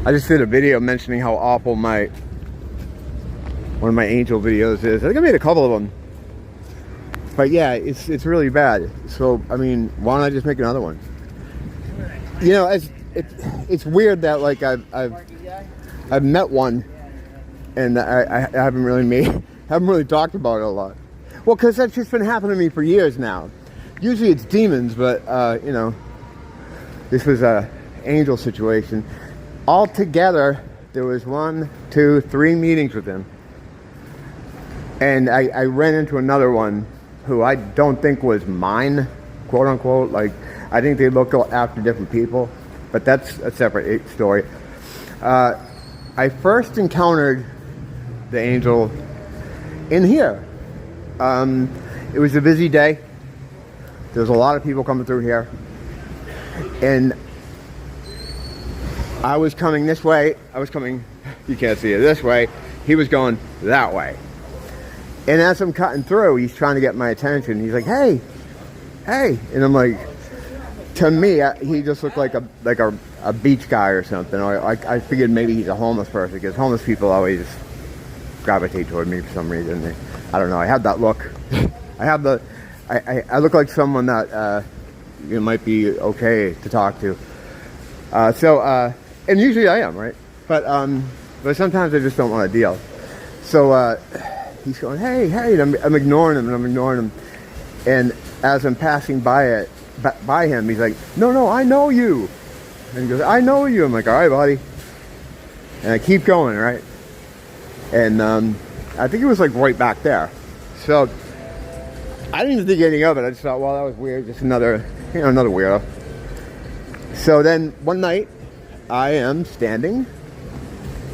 I just did a video mentioning how awful one of my angel videos is. I think I made a couple of them. But yeah, it's really bad. So, I mean, why don't I just make another one? You know, it's weird that, like, I've met one, and I haven't really talked about it a lot. Well, because that's just been happening to me for years now. Usually it's demons, but, you know, this was a angel situation. Altogether, there was 1, 2, 3 meetings with him. And I ran into another one who I don't think was mine, quote unquote. Like, I think they look after different people, but that's a separate story. I first encountered the angel in here. It was a busy day. There was a lot of people coming through here. And I was coming this way. You can't see it, this way. He was going that way. And as I'm cutting through, he's trying to get my attention. He's like, hey. And I'm like, to me, he just looked like a beach guy or something. I figured maybe he's a homeless person, because homeless people always gravitate toward me for some reason. I don't know. I have that look. I look like someone that you might be okay to talk to. And usually I am, right? But sometimes I just don't want to deal. So he's going, hey, and I'm ignoring him. And as I'm passing by him, he's like, no, I know you. And he goes, I know you. I'm like, all right, buddy. And I keep going, right? And I think it was like right back there. So I didn't even think anything of it. I just thought, well, that was weird. Just another weirdo. So then one night, I am standing.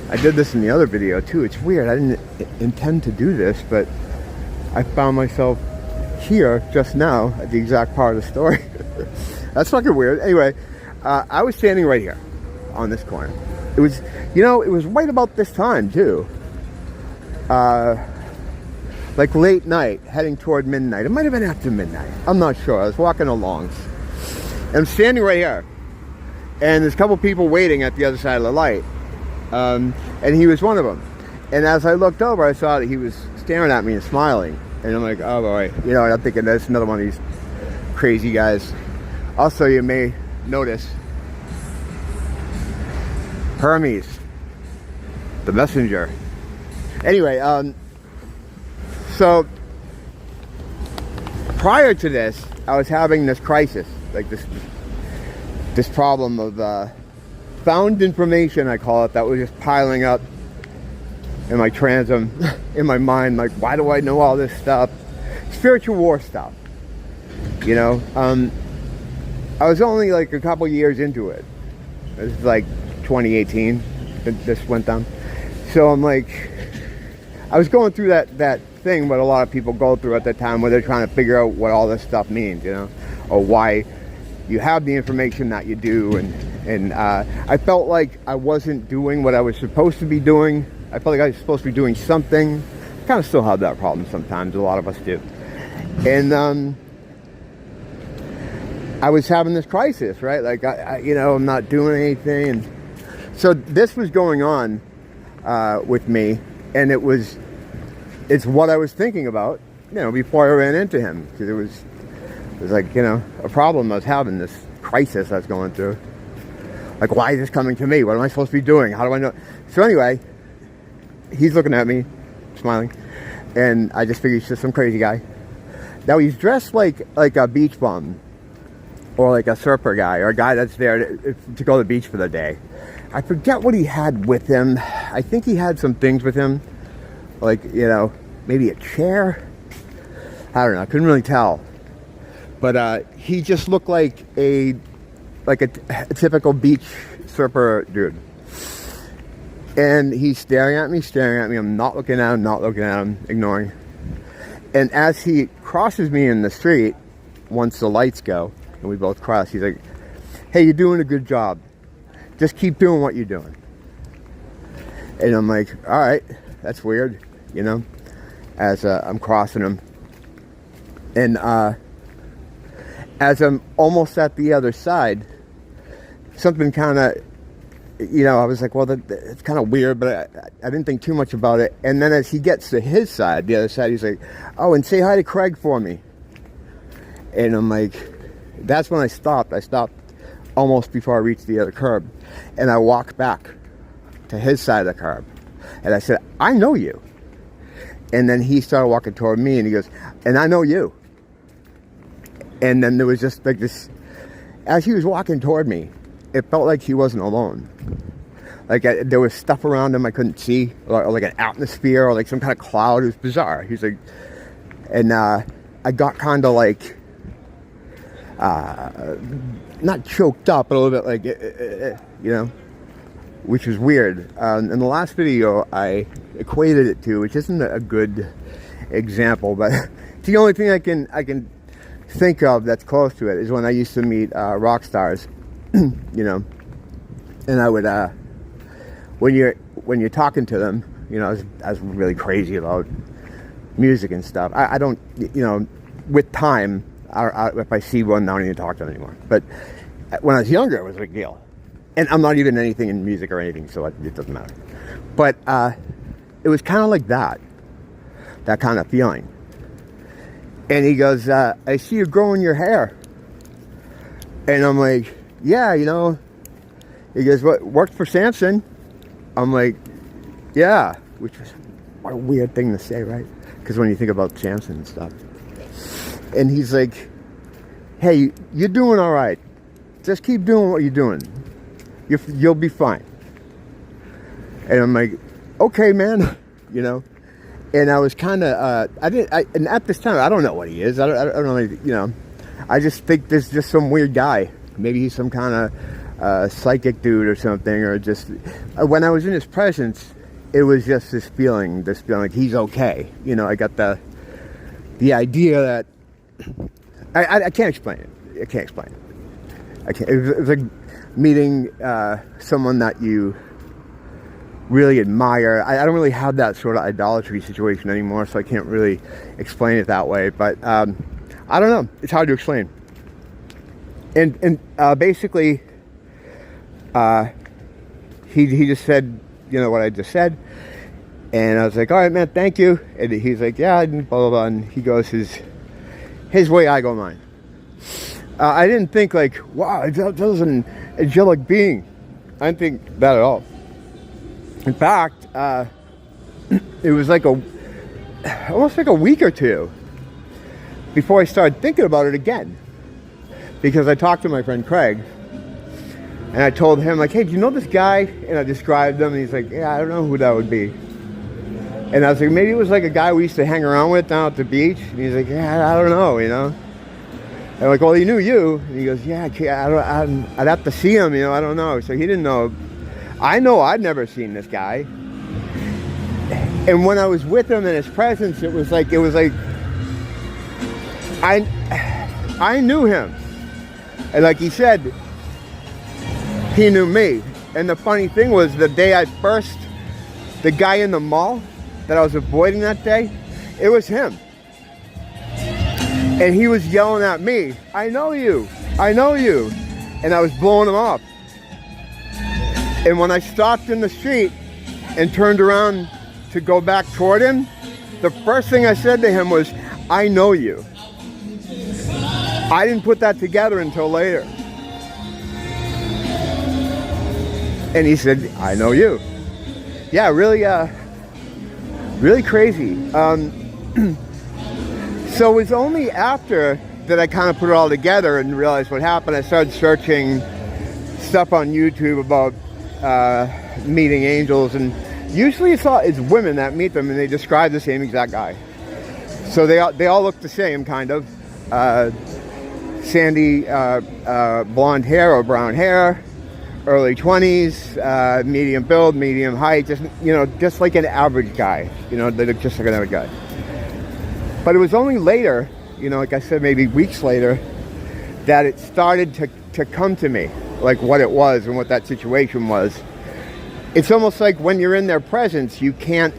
I did this in the other video too. It's weird. I didn't intend to do this, but I found myself here just now at the exact part of the story. That's fucking weird. Anyway, I was standing right here on this corner. It was right about this time too. Like late night, heading toward midnight. It might have been after midnight. I'm not sure. I was walking along. And I'm standing right here. And there's a couple people waiting at the other side of the light. And he was one of them. And as I looked over, I saw that he was staring at me and smiling. And I'm like, oh boy. And I'm thinking that's another one of these crazy guys. Also, you may notice Hermes, the messenger. Anyway, so prior to this, I was having this crisis, like this problem of found information, I call it, that was just piling up in my transom, in my mind. Like, why do I know all this stuff? Spiritual war stuff. I was only like a couple years into it. It was like 2018 that this went down. So I'm like, I was going through that thing what a lot of people go through at that time, where they're trying to figure out what all this stuff means, or why you have the information that you do. And I felt like I wasn't doing what I was supposed to be doing. I felt like I was supposed to be doing something. I kind of still have that problem sometimes. A lot of us do. And I was having this crisis, right? Like, I'm not doing anything. And so this was going on with me. And it's what I was thinking about, before I ran into him. Because it was like, a problem I was having, this crisis I was going through. Like, why is this coming to me? What am I supposed to be doing? How do I know? So anyway, he's looking at me, smiling. And I just figured he's just some crazy guy. Now he's dressed like a beach bum. Or like a surfer guy, or a guy that's there to go to the beach for the day. I forget what he had with him. I think he had some things with him. Like, maybe a chair. I don't know. I couldn't really tell. But he just looked like a typical beach surfer dude. And he's staring at me. I'm not looking at him, ignoring. And as he crosses me in the street, once the lights go, and we both cross, he's like, hey, you're doing a good job. Just keep doing what you're doing. And I'm like, all right, that's weird, as I'm crossing him. And as I'm almost at the other side, something kind of I was like, well, it's kind of weird, but I didn't think too much about it. And then as he gets to his side, the other side, he's like, oh, and say hi to Craig for me. And I'm like, that's when I stopped. I stopped almost before I reached the other curb. And I walked back to his side of the curb. And I said, I know you. And then he started walking toward me, and he goes, and I know you. And then there was just like this, as he was walking toward me, it felt like he wasn't alone. Like there was stuff around him I couldn't see, or like an atmosphere, or like some kind of cloud. It was bizarre. He's like, and I got kind of like, not choked up, but a little bit like, which was weird. In the last video, I equated it to, which isn't a good example, but it's the only thing I can think of that's close to it, is when I used to meet rock stars. And I would, when you're talking to them, I was really crazy about music and stuff. I don't, with time, if I see one, I don't even talk to them anymore. But when I was younger, it was a big deal. And I'm not even anything in music or anything, so it doesn't matter. But it was kind of like that kind of feeling. And he goes, I see you growing your hair. And I'm like, yeah, He goes, what, worked for Samson? I'm like, yeah. Which was what a weird thing to say, right? Because when you think about Samson and stuff. And he's like, hey, you're doing all right. Just keep doing what you're doing. You'll be fine. And I'm like, okay, man. And I was kind of, and at this time, I don't know what he is. I don't know, I just think there's just some weird guy. Maybe he's some kind of psychic dude or something, or just, when I was in his presence, it was just this feeling like he's okay. I got the idea that, I can't explain it. I can't explain it. It was like meeting someone that you really admire. I don't really have that sort of idolatry situation anymore, so I can't really explain it that way. But I don't know. It's hard to explain. And basically, he just said, what I just said. And I was like, all right, man, thank you. And he's like, yeah, blah, blah, blah. And he goes his way, I go mine. I didn't think like, wow, that was an angelic being. I didn't think that at all. In fact, it was like almost like a week or two before I started thinking about it again. Because I talked to my friend Craig, and I told him, like, hey, do you know this guy? And I described him, and he's like, yeah, I don't know who that would be. And I was like, maybe it was like a guy we used to hang around with down at the beach. And he's like, yeah, I don't know, And I'm like, well, he knew you. And he goes, yeah, I'd have to see him, I don't know. So he didn't know. I know I'd never seen this guy. And when I was with him in his presence, it was like I knew him. And like he said, he knew me. And the funny thing was, the day the guy in the mall that I was avoiding that day, it was him. And he was yelling at me, I know you. And I was blowing him off. And when I stopped in the street and turned around to go back toward him, the first thing I said to him was, I know you. I didn't put that together until later. And he said, I know you. Yeah, really crazy. So it was only after that I kind of put it all together and realized what happened. I started searching stuff on YouTube about meeting angels, and usually it's women that meet them, and they describe the same exact guy. So they all look the same, kind of. Sandy blonde hair or brown hair, early 20s, medium build, medium height, just like an average guy. They look just like an average guy. But it was only later, like I said, maybe weeks later, that it started to come to me, like what it was and what that situation was. It's almost like when you're in their presence, you can't,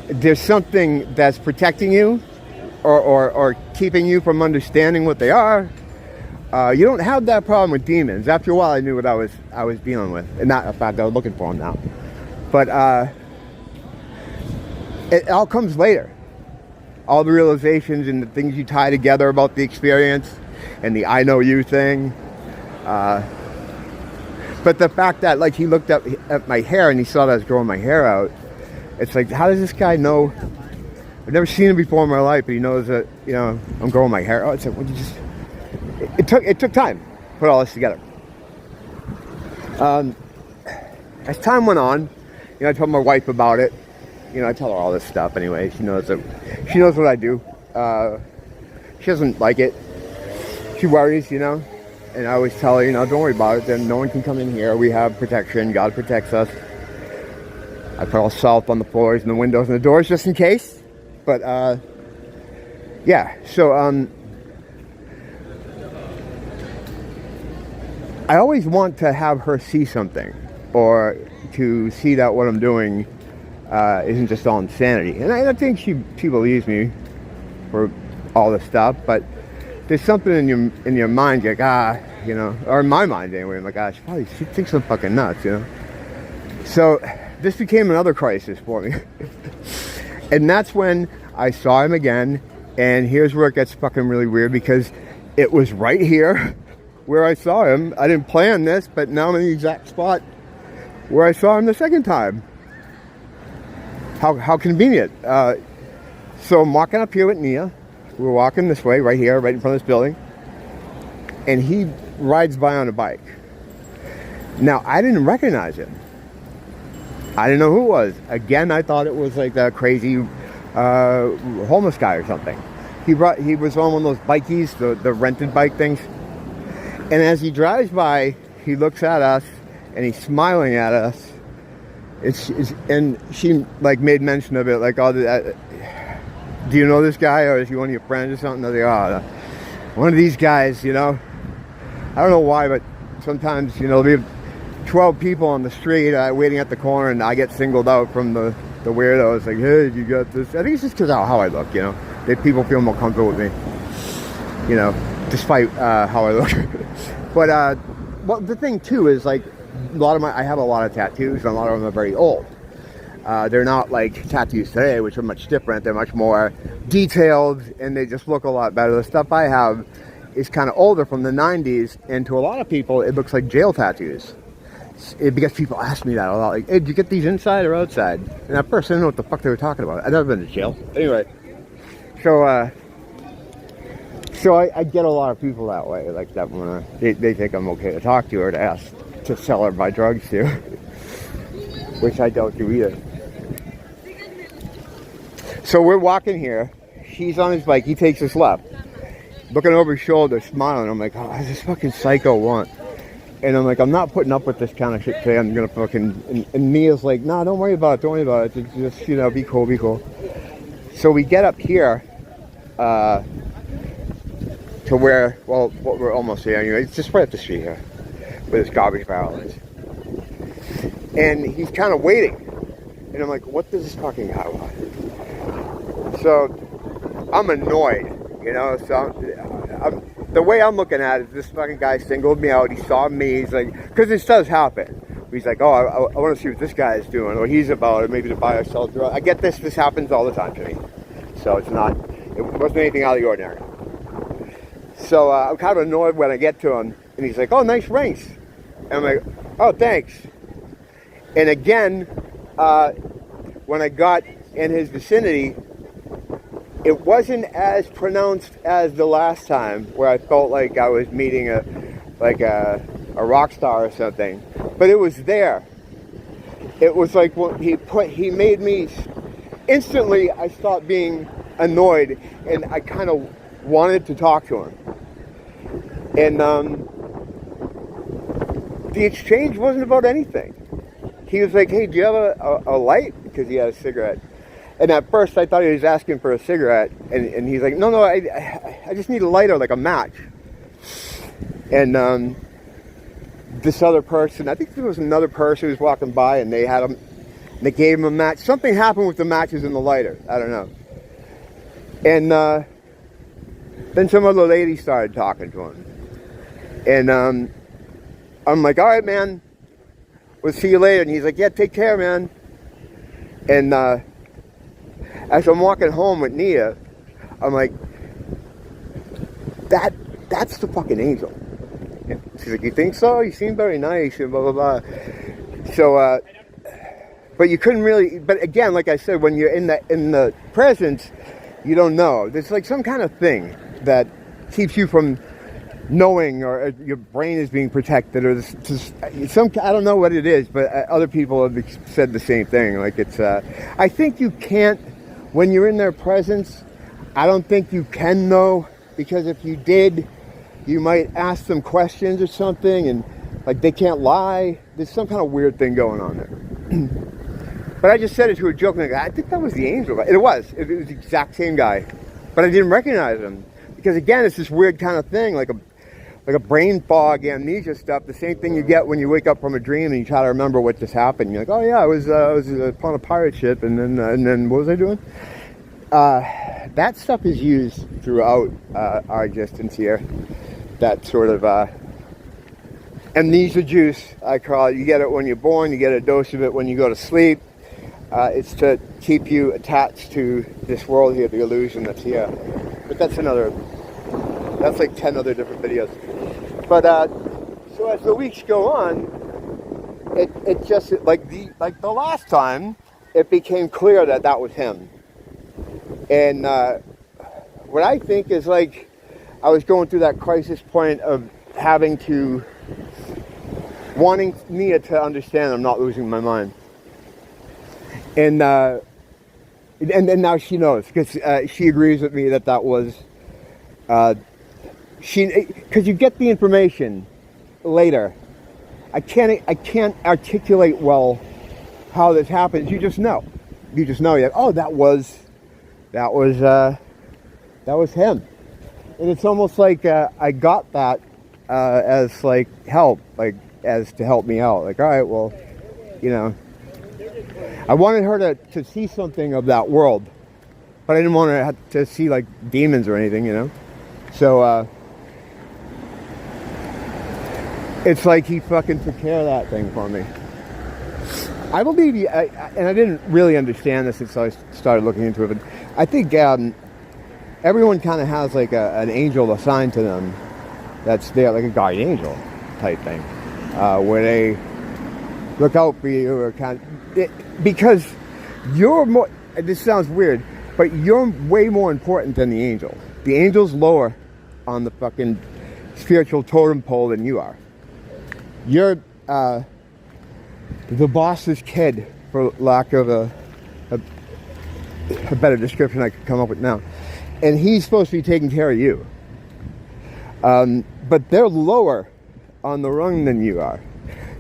there's something that's protecting you or keeping you from understanding what they are, You don't have that problem with demons. After a while, I knew what I was dealing with, and not the fact I was looking for them now. But it all comes later. All the realizations and the things you tie together about the experience, and the I know you thing. But the fact that, like, he looked up at my hair and he saw that I was growing my hair out, it's like, how does this guy know? I've never seen him before in my life, but he knows that, you know, I'm growing my hair out. It's like, it took time to put all this together. As time went on, you know, I told my wife about it. You know, I tell her all this stuff anyway. She knows what I do. She doesn't like it. She worries, you know. And I always tell her, you know, don't worry about it. Then no one can come in here. We have protection. God protects us. I put all salt on the floors and the windows and the doors just in case. But, yeah. So, I always want to have her see something. Or to see that what I'm doing isn't just all insanity. And I think she believes me for all this stuff. But there's something in your mind, you're like, you know, or in my mind anyway, I'm like, she thinks I'm fucking nuts, you know. So this became another crisis for me. And that's when I saw him again, and here's where it gets fucking really weird, because it was right here where I saw him. I didn't plan this, but now I'm in the exact spot where I saw him the second time. How convenient. So I'm walking up here with Nia. We're walking this way, right here, right in front of this building. And he rides by on a bike. Now, I didn't recognize him. I didn't know who it was. Again, I thought it was like a crazy homeless guy or something. He was on one of those bikies, the rented bike things. And as he drives by, he looks at us, and he's smiling at us. And she, like, made mention of it, like, do you know this guy, or is he one of your friends or something? They're like, one of these guys, you know. I don't know why, but sometimes, you know, there'll be 12 people on the street waiting at the corner, and I get singled out from the weirdos. Like, hey, you got this? I think it's just because of how I look, you know. People feel more comfortable with me, you know, despite how I look. But well, the thing too is, like, I have a lot of tattoos, and a lot of them are very old. They're not like tattoos today, which are much different. They're much more detailed, and they just look a lot better. The stuff I have is kind of older, from the 90s, and to a lot of people, it looks like jail tattoos. Because people ask me that a lot, like, hey, did you get these inside or outside? And at first, I didn't know what the fuck they were talking about. I've never been to jail. Anyway, so I get a lot of people that way, like that when they think I'm okay to talk to, or to ask to sell or buy drugs to, which I don't do either. So we're walking here. He's on his bike. He takes us left, looking over his shoulder, smiling. I'm like, oh, what does this fucking psycho want? And I'm like, I'm not putting up with this kind of shit today. I'm gonna fucking. And Mia's like, nah, don't worry about it. Don't worry about it. Just, you know, be cool, be cool. So we get up here to where, well, what we're almost there anyway. It's just right up the street here, where this garbage barrel is. And he's kind of waiting. And I'm like, what does this fucking guy want? So I'm annoyed, you know. So the way I'm looking at it, this fucking guy singled me out. He saw me. He's like, because this does happen. He's like, oh, I want to see what this guy is doing, what he's about, or maybe to buy or sell drugs. I get this. This happens all the time to me. So it wasn't anything out of the ordinary. So I'm kind of annoyed when I get to him, and he's like, oh, nice rings. And I'm like, oh, thanks. And again, when I got in his vicinity, it wasn't as pronounced as the last time, where I felt like I was meeting a rock star or something. But it was there. It was like when he made me instantly. I stopped being annoyed, and I kind of wanted to talk to him. And the exchange wasn't about anything. He was like, hey, do you have a light? Because he had a cigarette. And at first I thought he was asking for a cigarette. And he's like, no, I just need a lighter, like a match. And this other person, I think there was another person who was walking by, and they gave him a match. Something happened with the matches and the lighter. I don't know. And then some other lady started talking to him. And I'm like, all right, man, we'll see you later. And he's like, yeah, take care, man. And as I'm walking home with Nia, I'm like, that's the fucking angel. And she's like, you think so? You seem very nice, and blah, blah, blah. So, but you couldn't really, but again, like I said, when you're in the presence, you don't know. There's like some kind of thing that keeps you from knowing, or your brain is being protected, or I don't know what it is, but other people have said the same thing. Like it's, I think you can't, when you're in their presence, I don't think you can know, because if you did, you might ask them questions or something, and like they can't lie. There's some kind of weird thing going on there. But I just said it to a joke, like, I think that was the angel. It was the exact same guy, but I didn't recognize him, because again, it's this weird kind of thing, like a brain fog, amnesia stuff. The same thing you get when you wake up from a dream and you try to remember what just happened. You're like, oh yeah, I was upon a pirate ship, and then what was I doing? That stuff is used throughout our existence here. That sort of amnesia juice, I call it. You get it when you're born, you get a dose of it when you go to sleep. It's to keep you attached to this world here, the illusion that's here. But that's like 10 other different videos. But so as the weeks go on, it just, like the last time, it became clear that was him. And what I think is, like, I was going through that crisis point of wanting Nia to understand I'm not losing my mind. And now she knows, because she agrees with me that was, because you get the information later. I can't articulate well how this happens. You just know. You're like, oh, that was him. And it's almost like I got that as like help, like as to help me out. Like, all right, well, you know, I wanted her to see something of that world, but I didn't want her to see like demons or anything, you know. So it's like he fucking took care of that thing for me. I believe and I didn't really understand this until I started looking into it, but I think everyone kind of has like an angel assigned to them that's there, like a guardian angel type thing, where they look out for you, or because you're more, this sounds weird, but you're way more important than the angel. The angel's lower on the fucking spiritual totem pole than you are. You're the boss's kid, for lack of a better description I could come up with now. And he's supposed to be taking care of you. But they're lower on the rung than you are.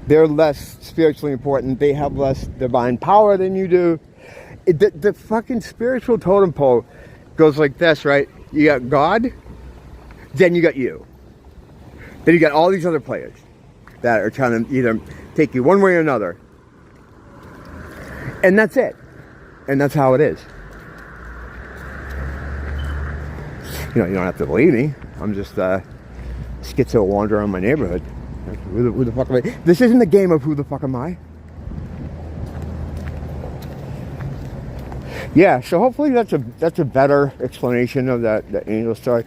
They're less spiritually important. They have less divine power than you do. The fucking spiritual totem pole goes like this, right? You got God, then you got you. Then you got all these other players that are trying to either take you one way or another. And that's it. And that's how it is. You know, you don't have to believe me. I'm just schizo wander around my neighborhood. Who the fuck am I? This isn't a game of who the fuck am I. Yeah, so hopefully that's a better explanation of that angel story.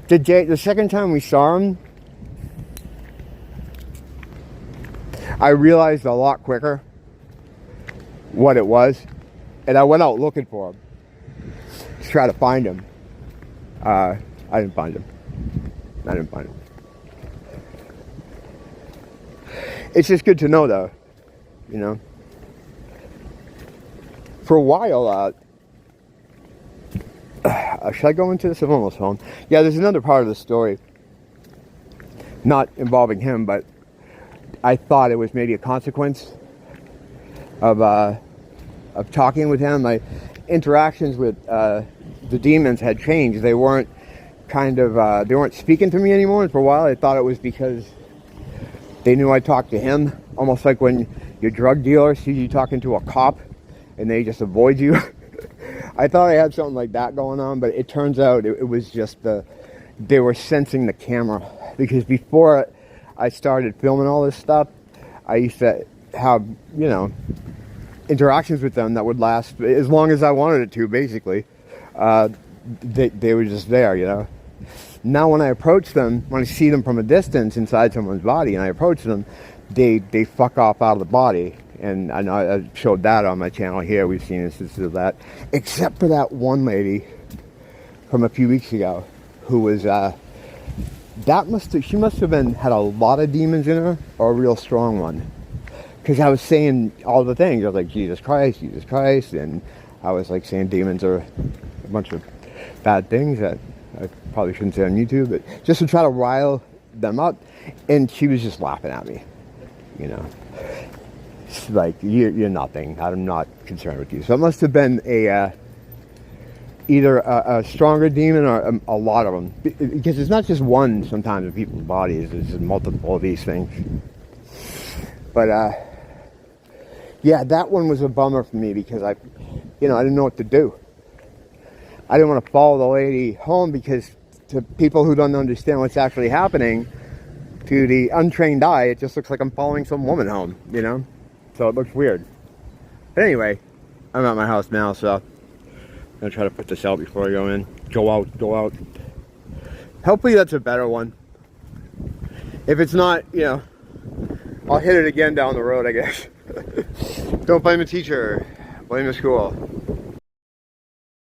The second time we saw him, I realized a lot quicker what it was, and I went out looking for him to try to find him. I didn't find him. It's just good to know, though, you know. For a while, should I go into this? I'm almost home. Yeah, there's another part of the story, not involving him, but I thought it was maybe a consequence of talking with him. My interactions with the demons had changed. They weren't they weren't speaking to me anymore. And for a while, I thought it was because they knew I talked to him. Almost like when your drug dealer sees you talking to a cop and they just avoid you. I thought I had something like that going on, but it turns out it was just they were sensing the camera. Because before I started filming all this stuff, I used to have, you know, interactions with them that would last as long as I wanted it to, basically. They were just there, you know. Now when I approach them, when I see them from a distance inside someone's body and I approach them, they fuck off out of the body. And I know I showed that on my channel here. We've seen instances of that. Except for that one lady from a few weeks ago who was, she must have had a lot of demons in her, or a real strong one. Because I was saying all the things. I was like, Jesus Christ, and I was like saying demons are a bunch of bad things that I probably shouldn't say on YouTube, but just to try to rile them up. And she was just laughing at me, you know. She's like, you're nothing. I'm not concerned with you. So it must have been either a stronger demon or a lot of them. Because it's not just one sometimes in people's bodies. It's just multiple of these things. But, yeah, that one was a bummer for me because I didn't know what to do. I didn't want to follow the lady home because to people who don't understand what's actually happening, to the untrained eye, it just looks like I'm following some woman home, you know? So it looks weird. But anyway, I'm at my house now, so I'm going to try to put this out before I go in. Go out. Hopefully that's a better one. If it's not, you know, I'll hit it again down the road, I guess. Don't blame the teacher, blame the school.